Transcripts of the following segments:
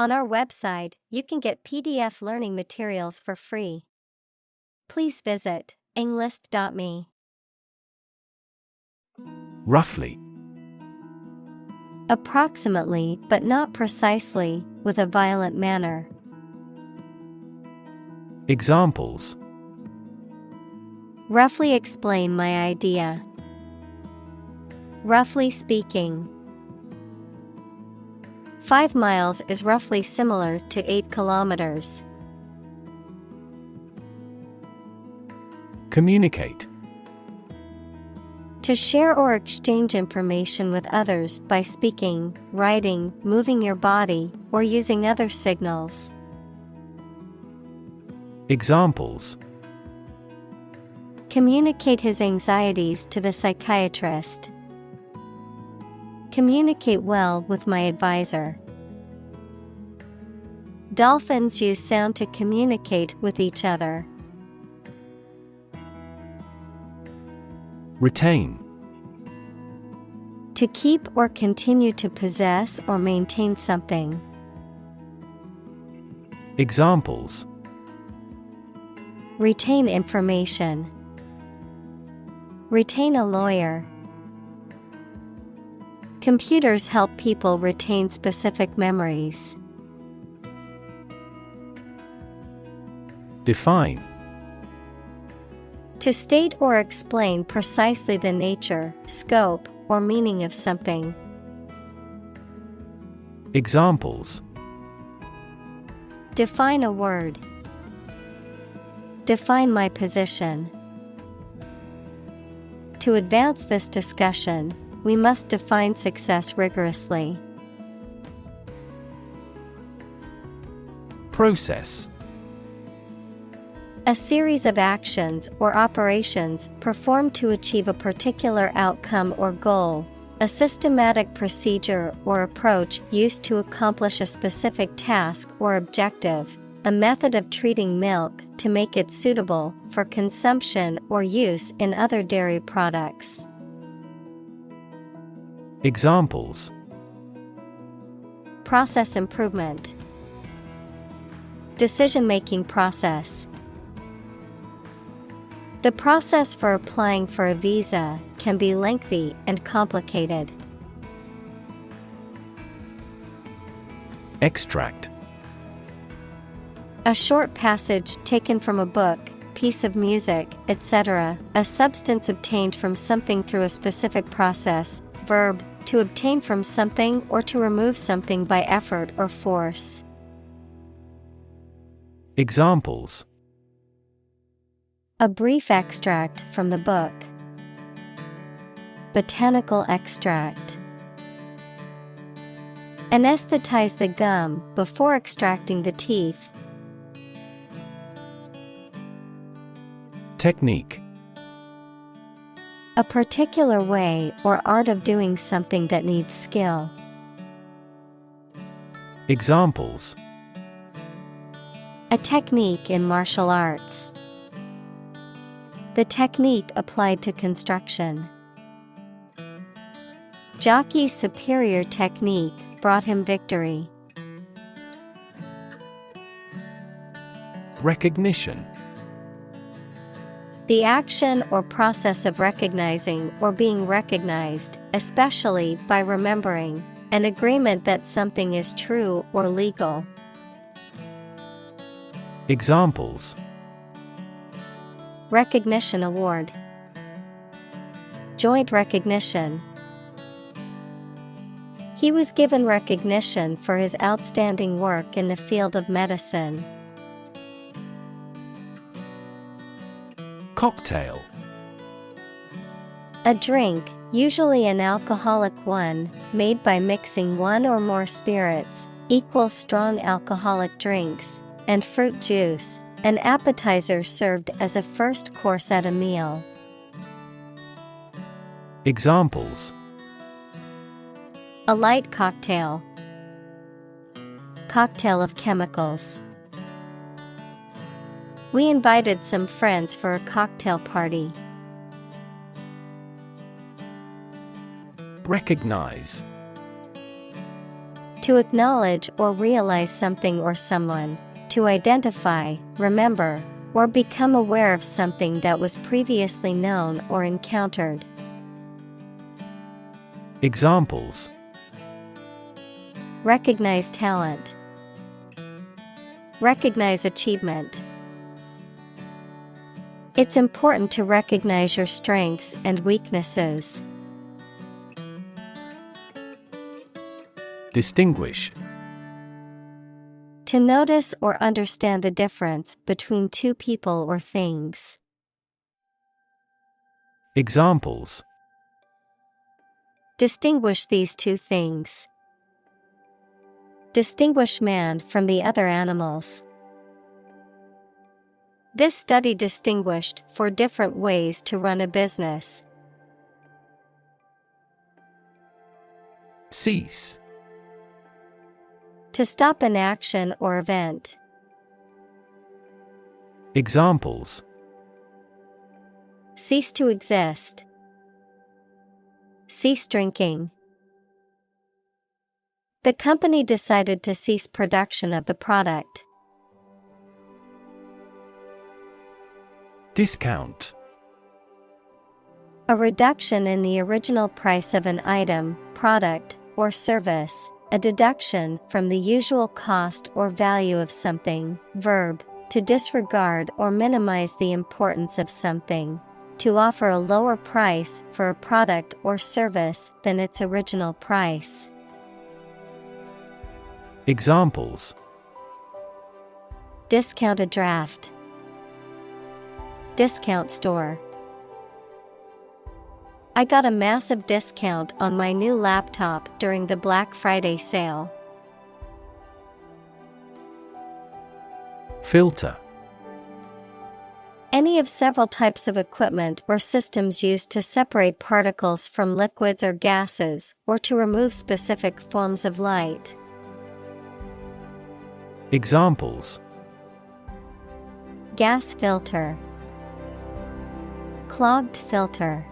On our website, you can get PDF learning materials for free. Please visit englist.me. Roughly. Approximately, but not precisely, with a violent manner. Examples: Roughly explain my idea. Roughly speaking. 5 miles is roughly similar to 8 kilometers. Communicate. To share or exchange information with others by speaking, writing, moving your body, or using other signals. Examples: Communicate his anxieties to the psychiatrist. Communicate well with my advisor. Dolphins use sound to communicate with each other. Retain. To keep or continue to possess or maintain something. Examples: Retain information. Retain a lawyer. Computers help people retain specific memories. Define. To state or explain precisely the nature, scope, or meaning of something. Examples: Define a word. Define my position. To advance this discussion, we must define success rigorously. Process. A series of actions or operations performed to achieve a particular outcome or goal, a systematic procedure or approach used to accomplish a specific task or objective, a method of treating milk to make it suitable for consumption or use in other dairy products. Examples: Process improvement. Decision-making process. The process for applying for a visa can be lengthy and complicated. Extract. A short passage taken from a book, piece of music, etc., a substance obtained from something through a specific process. Verb, to obtain from something or to remove something by effort or force. Examples: A brief extract from the book. Botanical extract. Anesthetize the gum before extracting the teeth. Technique. A particular way or art of doing something that needs skill. Examples: A technique in martial arts. The technique applied to construction. Jockey's superior technique brought him victory. Recognition. The action or process of recognizing or being recognized, especially by remembering, an agreement that something is true or legal. Examples: Recognition award. Joint recognition. He was given recognition for his outstanding work in the field of medicine. Cocktail. A drink, usually an alcoholic one, made by mixing one or more spirits, equals strong alcoholic drinks, and fruit juice, an appetizer served as a first course at a meal. Examples: A light cocktail. Cocktail of chemicals. We invited some friends for a cocktail party. Recognize. To acknowledge or realize something or someone. To identify, remember, or become aware of something that was previously known or encountered. Examples: Recognize talent. Recognize achievement. It's important to recognize your strengths and weaknesses. Distinguish. To notice or understand the difference between two people or things. Examples: Distinguish these two things. Distinguish man from the other animals. This study distinguished 4 different ways to run a business. Cease. To stop an action or event. Examples: Cease to exist. Cease drinking. The company decided to cease production of the product. Discount. A reduction in the original price of an item, product, or service. A deduction from the usual cost or value of something. Verb, to disregard or minimize the importance of something. To offer a lower price for a product or service than its original price. Examples: Discounted draft. Discount store. I got a massive discount on my new laptop during the Black Friday sale. Filter. Any of several types of equipment or systems used to separate particles from liquids or gases, or to remove specific forms of light. Examples: Gas filter. Clogged filter.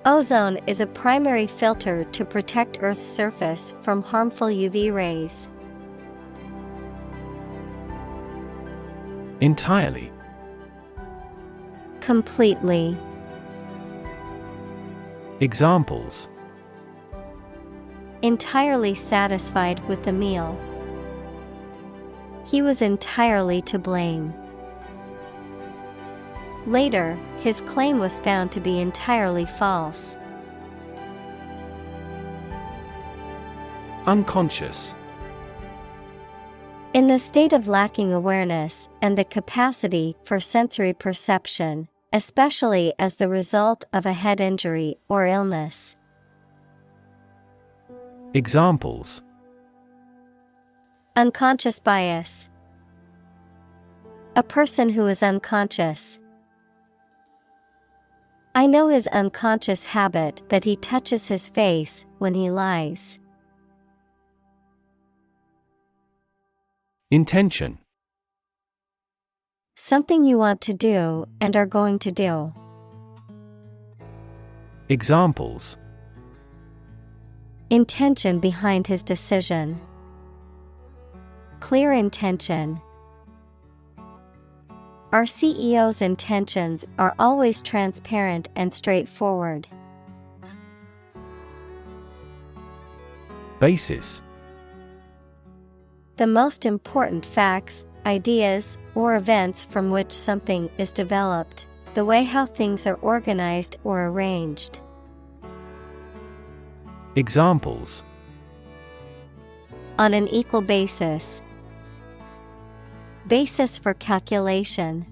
Ozone is a primary filter to protect Earth's surface from harmful UV rays. Entirely. Completely. Examples: Entirely satisfied with the meal. He was entirely to blame. Later, his claim was found to be entirely false. Unconscious. In the state of lacking awareness and the capacity for sensory perception, especially as the result of a head injury or illness. Examples: Unconscious bias. A person who is unconscious. I know his unconscious habit that he touches his face when he lies. Intention. Something you want to do and are going to do. Examples: Intention behind his decision. Clear intention. Our CEO's intentions are always transparent and straightforward. Basis. The most important facts, ideas, or events from which something is developed. The way how things are organized or arranged. Examples: On an equal basis. Basis for calculation.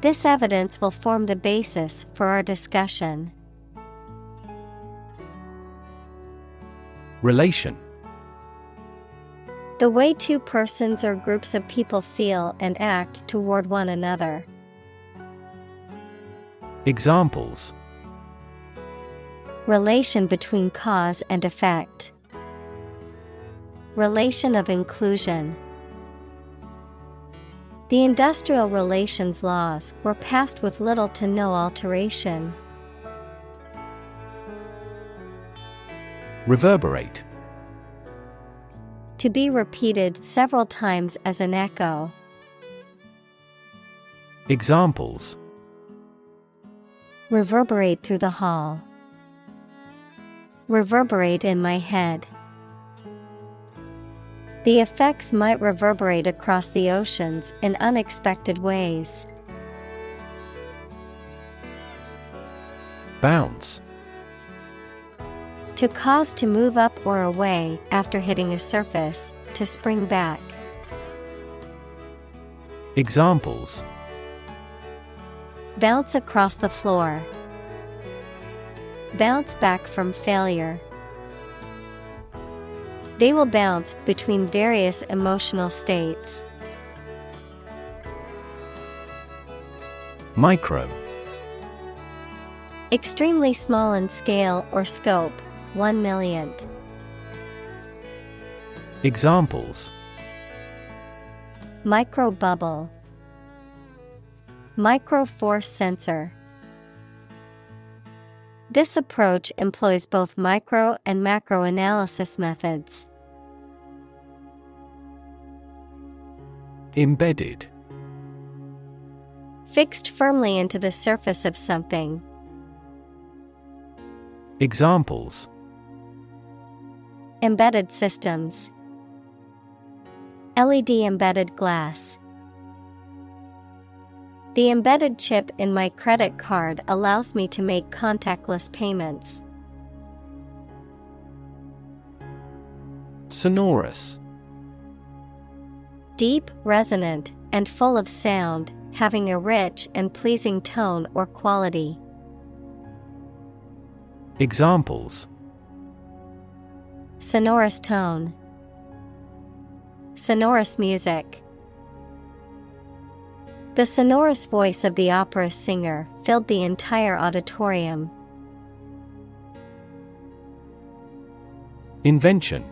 This evidence will form the basis for our discussion. Relation. The way two persons or groups of people feel and act toward one another. Examples: Relation between cause and effect. Relation of inclusion. The industrial relations laws were passed with little to no alteration. Reverberate. To be repeated several times as an echo. Examples: Reverberate through the hall. Reverberate in my head. The effects might reverberate across the oceans in unexpected ways. Bounce. To cause to move up or away after hitting a surface, to spring back. Examples: Bounce across the floor. Bounce back from failure. They will bounce between various emotional states. Micro. Extremely small in scale or scope, 1/millionth. Examples: Micro bubble. Micro force sensor. This approach employs both micro and macro analysis methods. Embedded. Fixed firmly into the surface of something. Examples: Embedded systems. LED embedded glass. The embedded chip in my credit card allows me to make contactless payments. Sonorous. Deep, resonant, and full of sound, having a rich and pleasing tone or quality. Examples: Sonorous tone. Sonorous music. The sonorous voice of the opera singer filled the entire auditorium. Invention.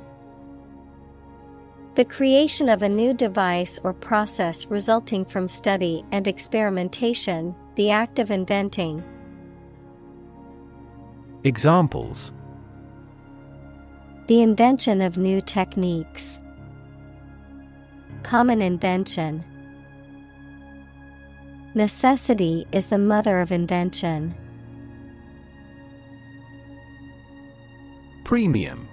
The creation of a new device or process resulting from study and experimentation, the act of inventing. Examples: The invention of new techniques. Common invention. Necessity is the mother of invention. Premium.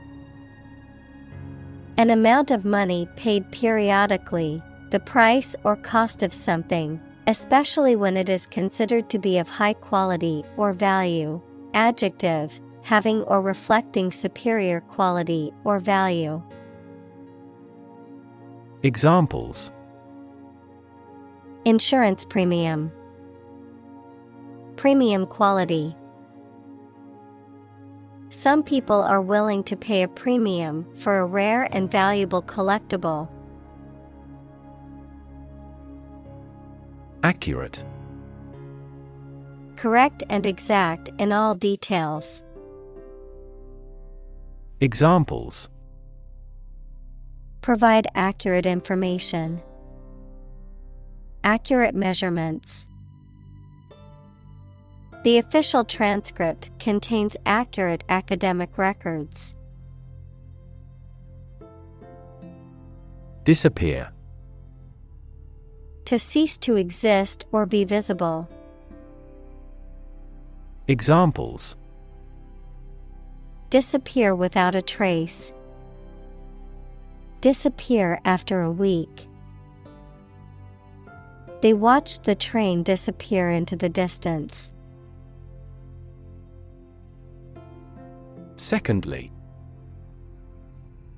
An amount of money paid periodically, the price or cost of something, especially when it is considered to be of high quality or value. Adjective, having or reflecting superior quality or value. Examples: Insurance premium. Premium quality. Some people are willing to pay a premium for a rare and valuable collectible. Accurate. Correct and exact in all details. Examples: Provide accurate information. Accurate measurements. The official transcript contains accurate academic records. Disappear. To cease to exist or be visible. Examples: Disappear without a trace. Disappear after a week. They watched the train disappear into the distance. Secondly.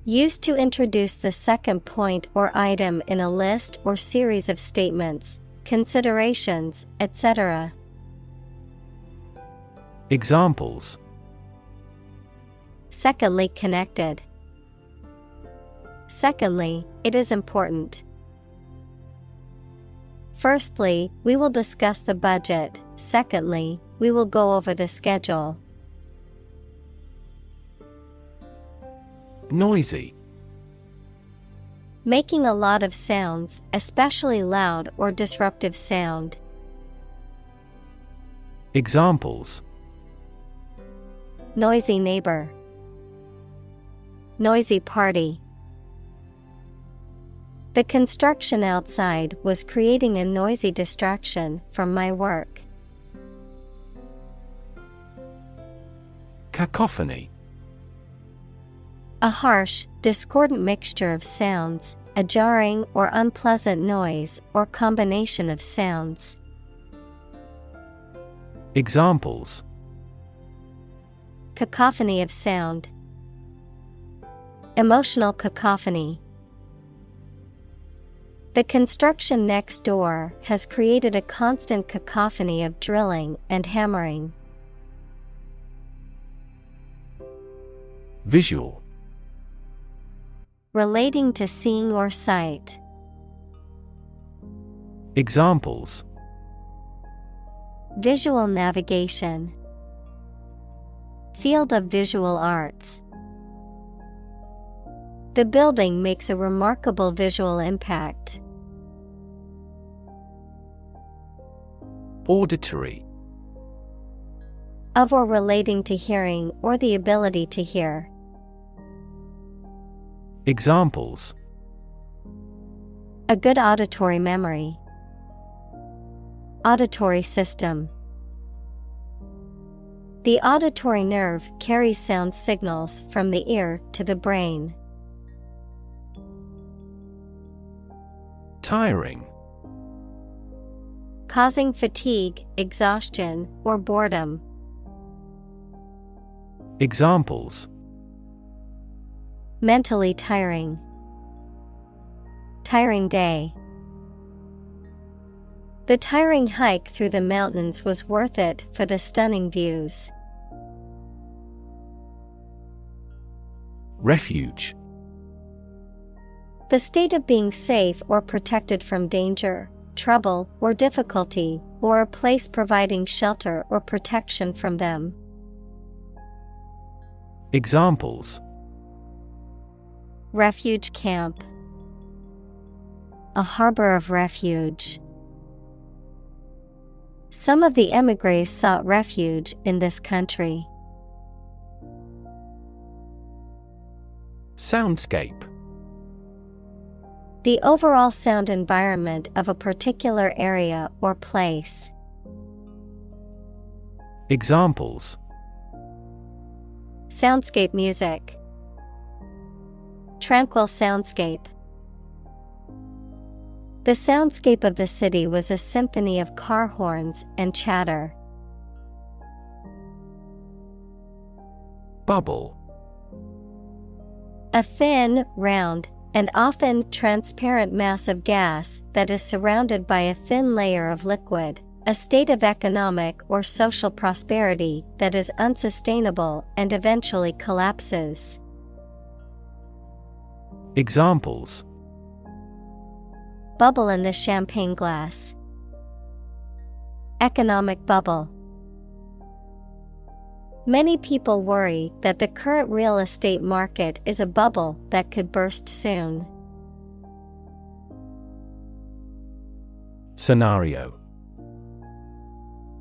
Used to introduce the second point or item in a list or series of statements, considerations, etc. Examples: Secondly connected. Secondly, it is important. Firstly, we will discuss the budget. Secondly, we will go over the schedule. Noisy. Making a lot of sounds, especially loud or disruptive sound. Examples: Noisy neighbor. Noisy party. The construction outside was creating a noisy distraction from my work. Cacophony. A harsh, discordant mixture of sounds, a jarring or unpleasant noise or combination of sounds. Examples: Cacophony of sound. Emotional cacophony. The construction next door has created a constant cacophony of drilling and hammering. Visual. Relating to seeing or sight. Examples: Visual navigation. Field of visual arts. The building makes a remarkable visual impact. Auditory. Of or relating to hearing or the ability to hear. Examples: A good auditory memory. Auditory system. The auditory nerve carries sound signals from the ear to the brain. Tiring. Causing fatigue, exhaustion, or boredom. Examples: Mentally tiring. Tiring day. The tiring hike through the mountains was worth it for the stunning views. Refuge. The state of being safe or protected from danger, trouble, or difficulty, or a place providing shelter or protection from them. Examples: Refuge camp. A harbor of refuge. Some of the émigrés sought refuge in this country. Soundscape. The overall sound environment of a particular area or place. Examples: Soundscape music. Tranquil soundscape. The soundscape of the city was a symphony of car horns and chatter. Bubble. A thin, round, and often transparent mass of gas that is surrounded by a thin layer of liquid, a state of economic or social prosperity that is unsustainable and eventually collapses. Examples: Bubble in the champagne glass. Economic bubble. Many people worry that the current real estate market is a bubble that could burst soon. Scenario.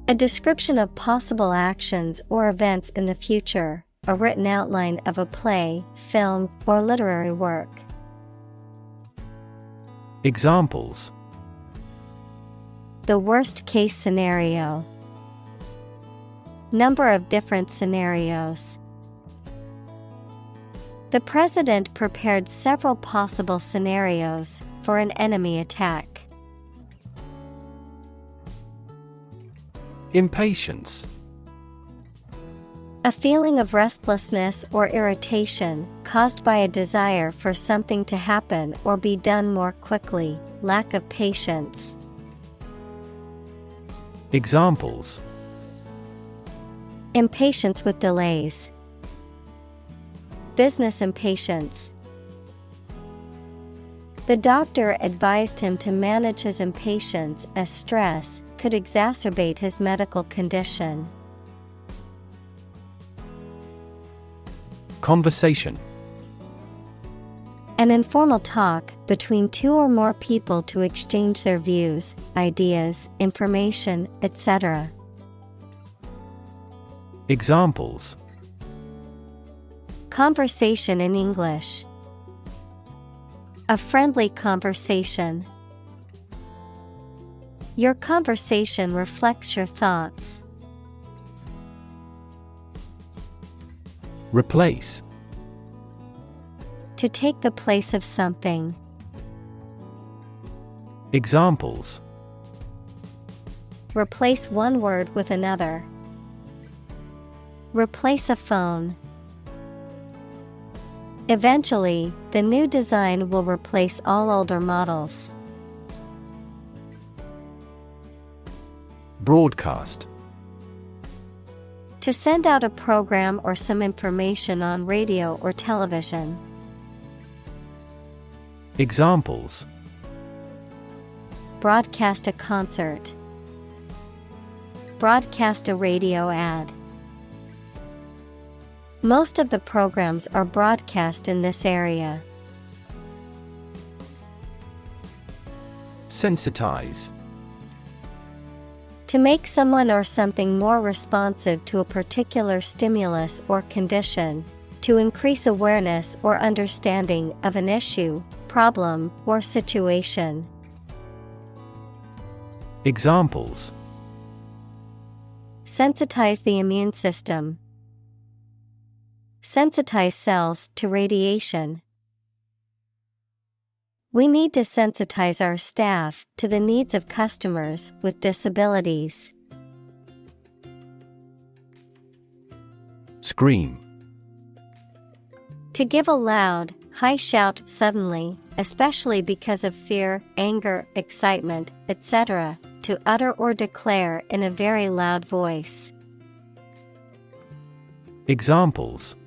A description of possible actions or events in the future, a written outline of a play, film, or literary work. Examples: The worst case scenario. Number of different scenarios. The president prepared several possible scenarios for an enemy attack. Impatience. A feeling of restlessness or irritation caused by a desire for something to happen or be done more quickly, lack of patience. Examples: Impatience with delays. Business impatience. The doctor advised him to manage his impatience as stress could exacerbate his medical condition. Conversation. An informal talk between two or more people to exchange their views, ideas, information, etc. Examples: Conversation in English. A friendly conversation. Your conversation reflects your thoughts. Replace. To take the place of something. Examples. Replace one word with another. Replace a phone. Eventually, the new design will replace all older models. Broadcast. To send out a program or some information on radio or television. Examples. Broadcast a concert. Broadcast a radio ad. Most of the programs are broadcast in this area. Sensitize. To make someone or something more responsive to a particular stimulus or condition, to increase awareness or understanding of an issue, problem, or situation. Examples. Sensitize the immune system. Sensitize cells to radiation. We need to sensitize our staff to the needs of customers with disabilities. Scream. To give a loud, high shout suddenly, especially because of fear, anger, excitement, etc., to utter or declare in a very loud voice. Examples.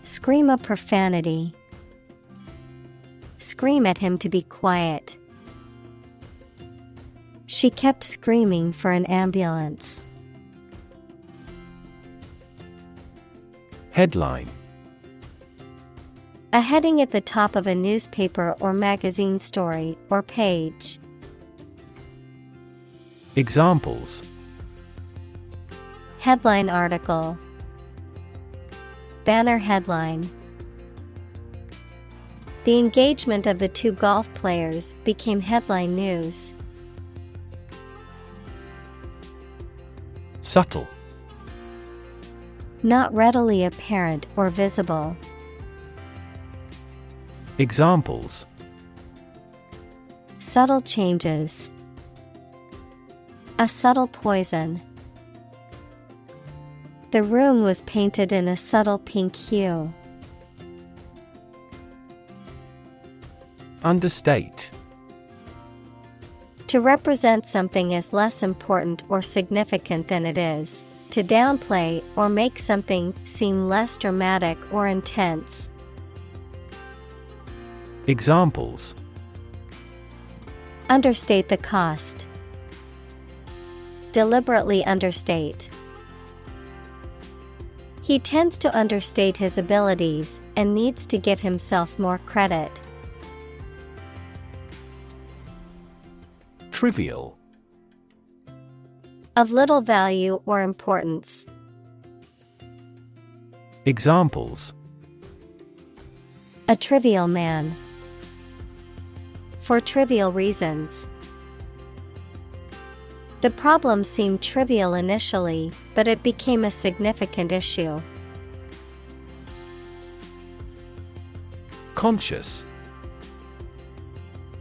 Scream a profanity. Scream at him to be quiet. She kept screaming for an ambulance. Headline. A heading at the top of a newspaper or magazine story or page. Examples. Headline article. Banner headline. The engagement of the two golf players became headline news. Subtle. Not readily apparent or visible. Examples. Subtle changes. A subtle poison. The room was painted in a subtle pink hue. Understate. To represent something as less important or significant than it is. To downplay or make something seem less dramatic or intense. Examples. Understate the cost. Deliberately understate. He tends to understate his abilities and needs to give himself more credit. Trivial. Of little value or importance. Examples. A trivial man. For trivial reasons. The problem seemed trivial initially, but it became a significant issue. Conscious.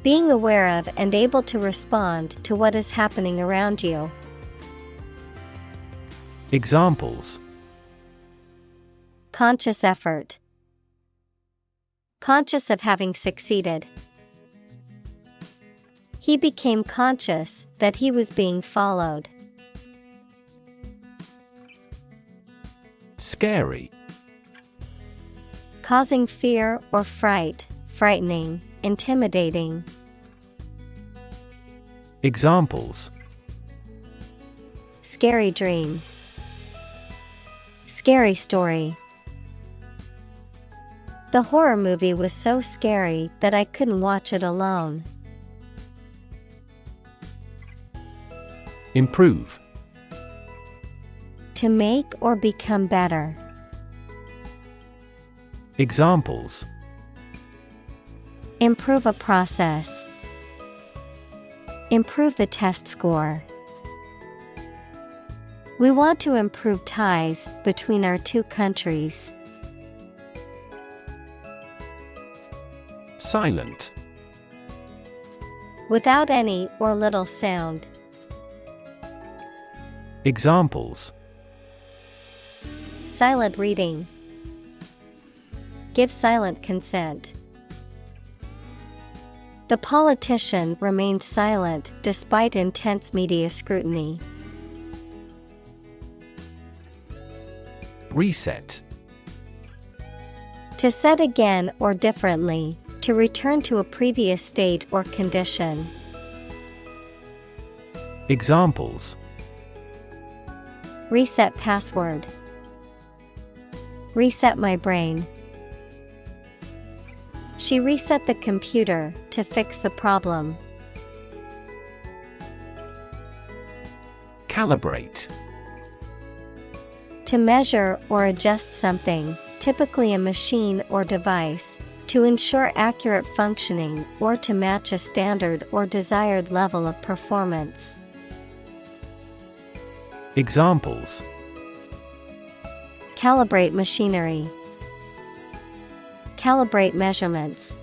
Being aware of and able to respond to what is happening around you. Examples. Conscious effort. Conscious of having succeeded. He became conscious that he was being followed. Scary. Causing fear or fright, frightening, intimidating. Examples. Scary dream. Scary story. The horror movie was so scary that I couldn't watch it alone. Improve. To make or become better. Examples: improve a process, improve the test score. We want to improve ties between our two countries. Silent. Without any or little sound. Examples: silent reading, give silent consent. The politician remained silent despite intense media scrutiny. Reset. To set again or differently, to return to a previous state or condition. Examples: reset password, reset my brain. She reset the computer to fix the problem. Calibrate. To measure or adjust something, typically a machine or device, to ensure accurate functioning or to match a standard or desired level of performance. Examples: calibrate machinery, calibrate measurements.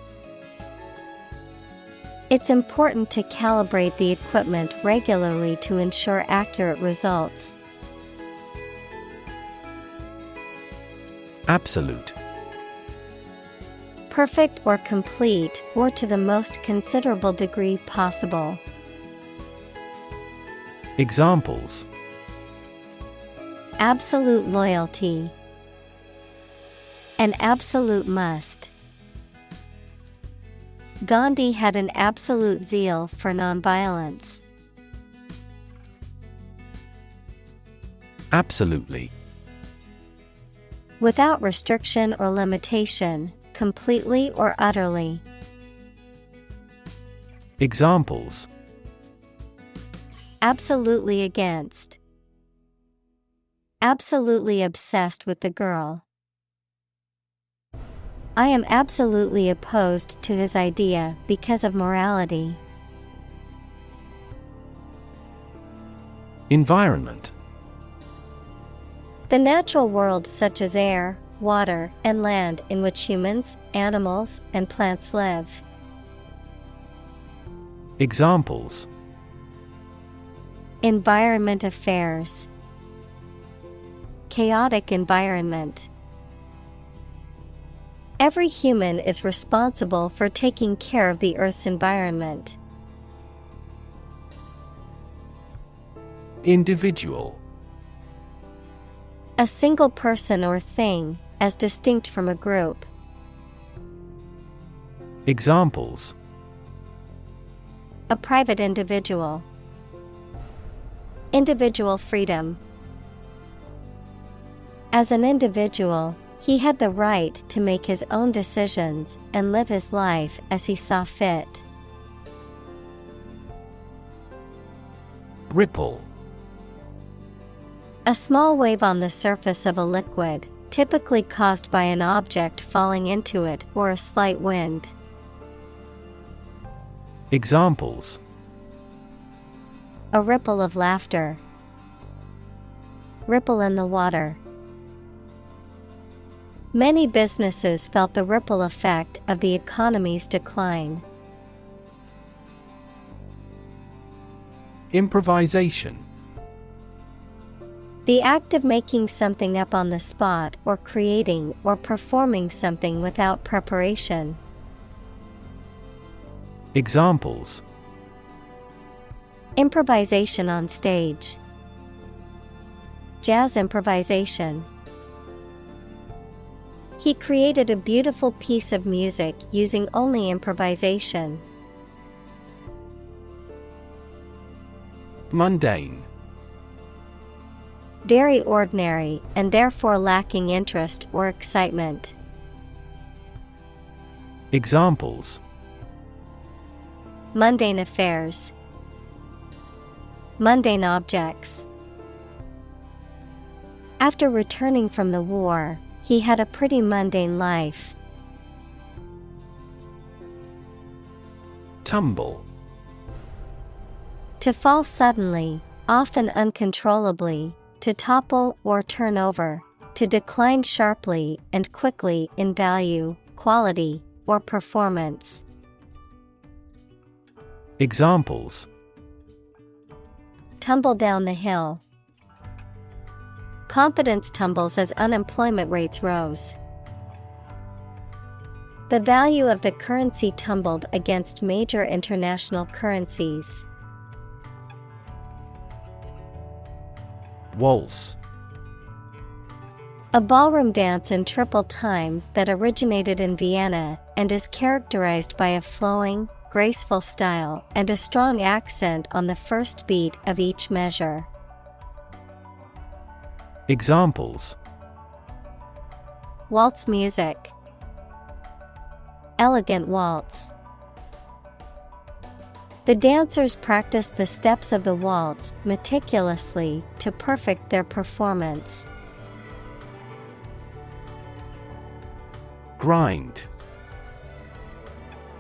It's important to calibrate the equipment regularly to ensure accurate results. Absolute. Perfect or complete, or to the most considerable degree possible. Examples: absolute loyalty, an absolute must. Gandhi had an absolute zeal for nonviolence. Absolutely. Without restriction or limitation, completely or utterly. Examples: absolutely against, absolutely obsessed with the girl. I am absolutely opposed to his idea because of morality. Environment. The natural world such as air, water, and land in which humans, animals, and plants live. Examples: environment affairs, chaotic environment. Every human is responsible for taking care of the Earth's environment. Individual. A single person or thing, as distinct from a group. Examples: a private individual, individual freedom. As an individual, he had the right to make his own decisions and live his life as he saw fit. Ripple. A small wave on the surface of a liquid, typically caused by an object falling into it or a slight wind. Examples: a ripple of laughter, ripple in the water. Many businesses felt the ripple effect of the economy's decline. Improvisation. The act of making something up on the spot or creating or performing something without preparation. Examples: improvisation on stage, jazz improvisation. He created a beautiful piece of music using only improvisation. Mundane. Very ordinary and therefore lacking interest or excitement. Examples: mundane affairs, mundane objects. After returning from the war, He had a pretty mundane life. Tumble. To fall suddenly, often uncontrollably, to topple or turn over, to decline sharply and quickly in value, quality, or performance. Examples: Tumble down the hill. Confidence tumbles as unemployment rates rose. The value of the currency tumbled against major international currencies. Waltz. A ballroom dance in triple time that originated in Vienna and is characterized by a flowing, graceful style and a strong accent on the first beat of each measure. Examples: Waltz music. Elegant waltz. The dancers practiced the steps of the waltz meticulously to perfect their performance. Grind.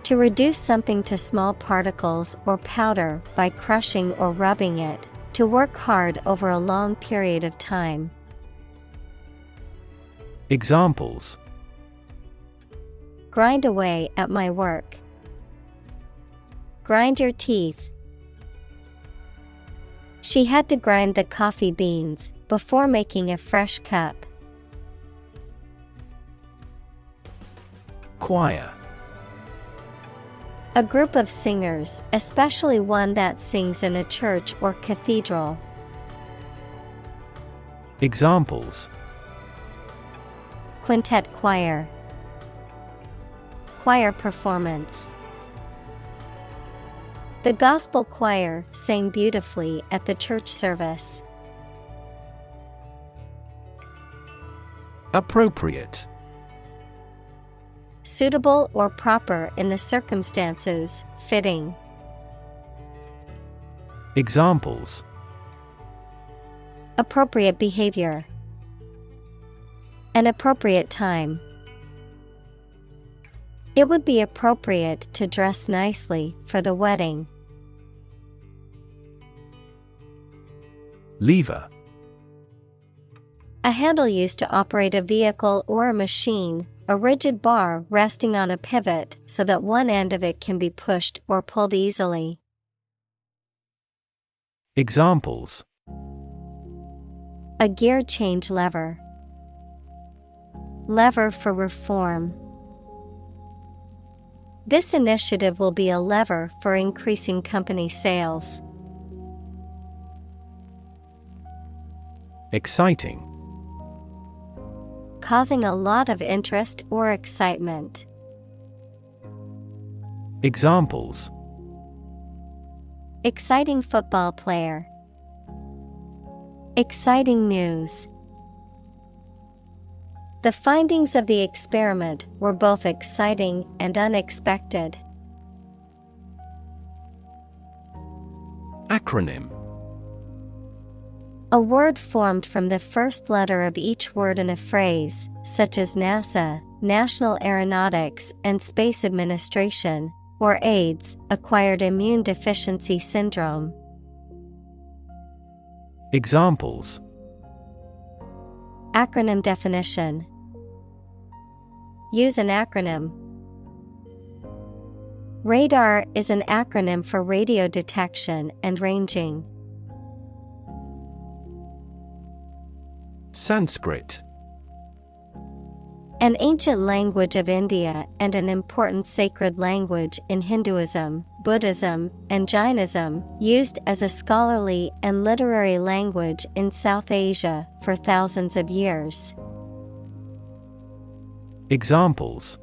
To reduce something to small particles or powder by crushing or rubbing it, to work hard over a long period of time. Examples: Grind away at my work. Grind your teeth. She had to grind the coffee beans before making a fresh cup. Choir. A group of singers, especially one that sings in a church or cathedral. Examples: Quintet choir. Choir performance. The gospel choir sang beautifully at the church service. Appropriate. Suitable or proper in the circumstances, fitting. Examples: Appropriate behavior. An appropriate time. It would be appropriate to dress nicely for the wedding. Lever. A handle used to operate a vehicle or a machine, a rigid bar resting on a pivot so that one end of it can be pushed or pulled easily. Examples: A gear change lever. Lever for reform. This initiative will be a lever for increasing company sales. Exciting. Causing a lot of interest or excitement. Examples: Exciting football player. Exciting news. The findings of the experiment were both exciting and unexpected. Acronym. A word formed from the first letter of each word in a phrase, such as NASA, National Aeronautics and Space Administration, or AIDS, Acquired Immune Deficiency Syndrome. Examples: Acronym definition. Use an acronym. Radar is an acronym for radio detection and ranging. Sanskrit. An ancient language of India and an important sacred language in Hinduism, Buddhism, and Jainism, used as a scholarly and literary language in South Asia for thousands of years. Examples: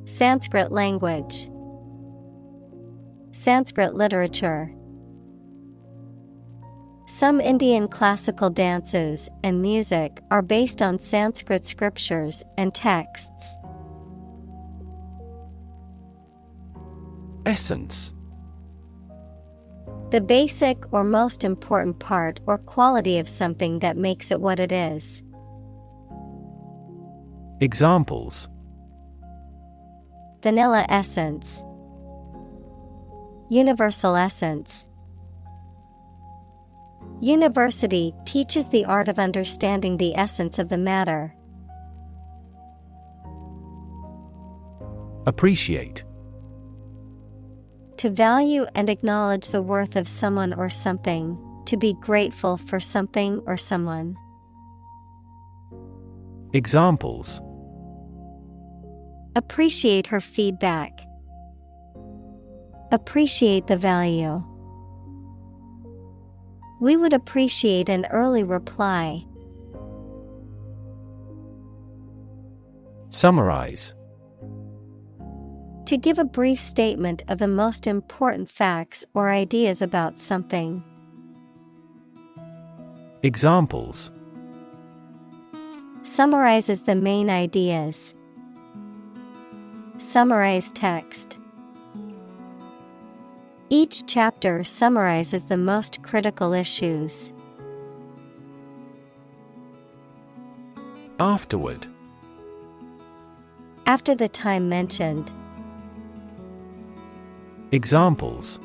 Sanskrit language. Sanskrit literature. Some Indian classical dances and music are based on Sanskrit scriptures and texts. Essence. The basic or most important part or quality of something that makes it what it is. Examples: vanilla essence, universal essence. University teaches the art of understanding the essence of the matter. Appreciate. To value and acknowledge the worth of someone or something, to be grateful for something or someone. Examples: appreciate her feedback, appreciate the value. We would appreciate an early reply. Summarize. To give a brief statement of the most important facts or ideas about something. Examples: summarizes the main ideas. Summarize text. Each chapter summarizes the most critical issues. Afterward. After the time mentioned. Examples: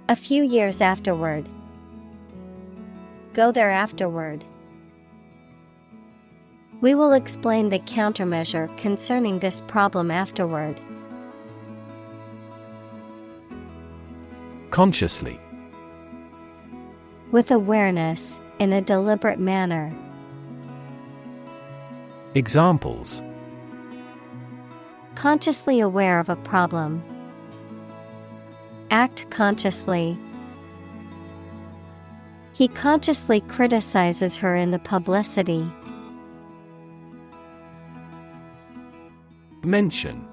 a few years afterward. Go there afterward. We will explain the countermeasure concerning this problem afterward. Consciously. With awareness, in a deliberate manner. Examples: consciously aware of a problem. Act consciously. He consciously criticizes her in the publicity. Mention.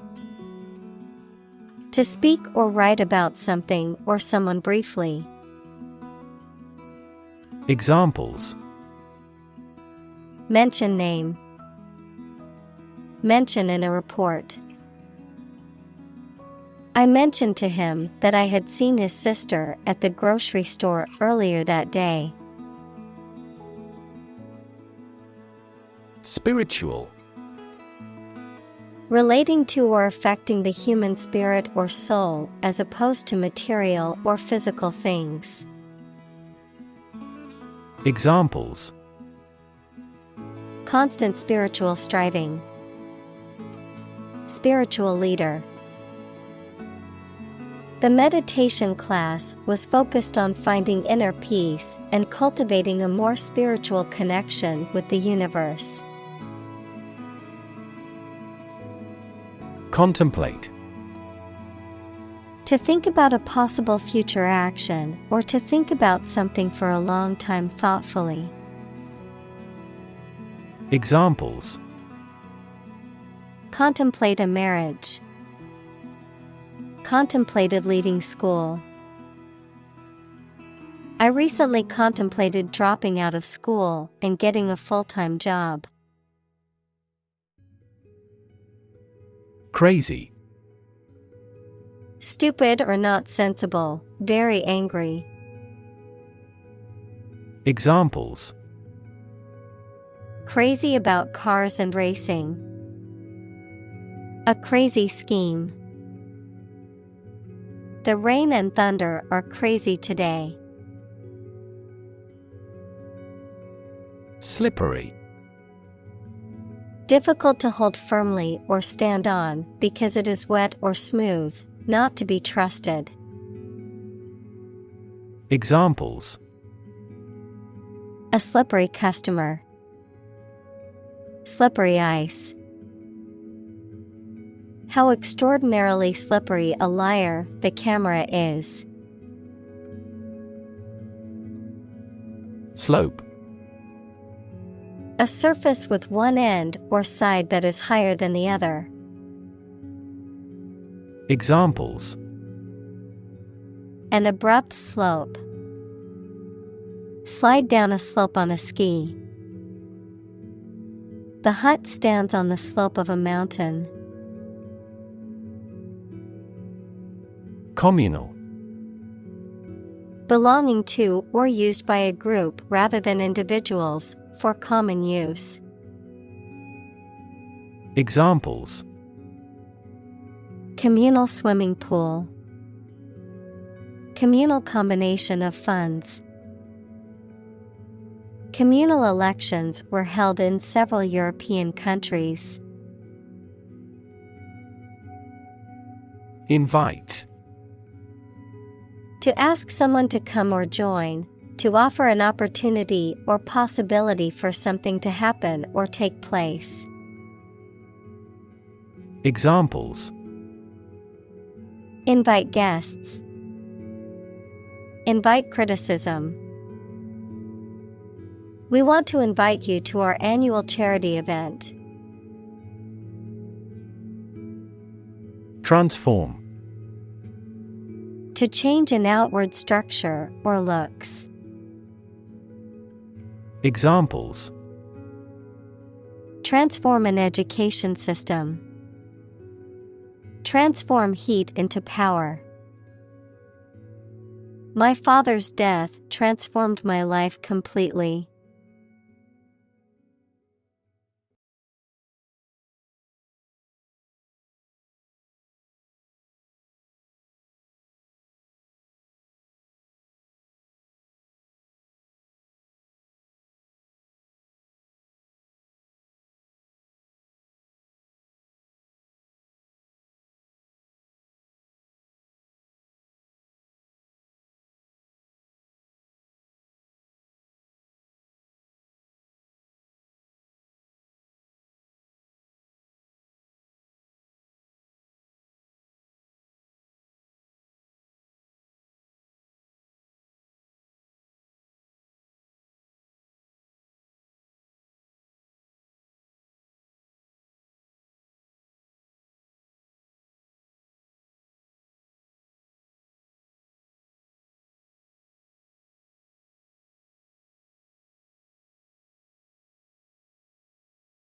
To speak or write about something or someone briefly. Examples: mention name. Mention in a report. I mentioned to him that I had seen his sister at the grocery store earlier that day. Spiritual. Relating to or affecting the human spirit or soul as opposed to material or physical things. Examples: constant spiritual striving. Spiritual leader. The meditation class was focused on finding inner peace and cultivating a more spiritual connection with the universe. Contemplate. To think about a possible future action or to think about something for a long time thoughtfully. Examples: contemplate a marriage. Contemplated leaving school. I recently contemplated dropping out of school and getting a full-time job. Crazy. Stupid or not sensible, very angry. Examples: crazy about cars and racing. A crazy scheme. The rain and thunder are crazy today. Slippery. Difficult to hold firmly or stand on because it is wet or smooth, not to be trusted. Examples: a slippery customer. Slippery ice. How extraordinarily slippery a liar the camera is. Slope. A surface with one end or side that is higher than the other. Examples: an abrupt slope. Slide down a slope on a ski. The hut stands on the slope of a mountain. Communal. Belonging to or used by a group rather than individuals, for common use. Examples: communal swimming pool, communal combination of funds. Communal elections were held in several European countries. Invite. To ask someone to come or join, to offer an opportunity or possibility for something to happen or take place. Examples: invite guests, invite criticism. We want to invite you to our annual charity event. Transform. To change an outward structure or looks. Examples: transform an education system. Transform heat into power. My father's death transformed my life completely.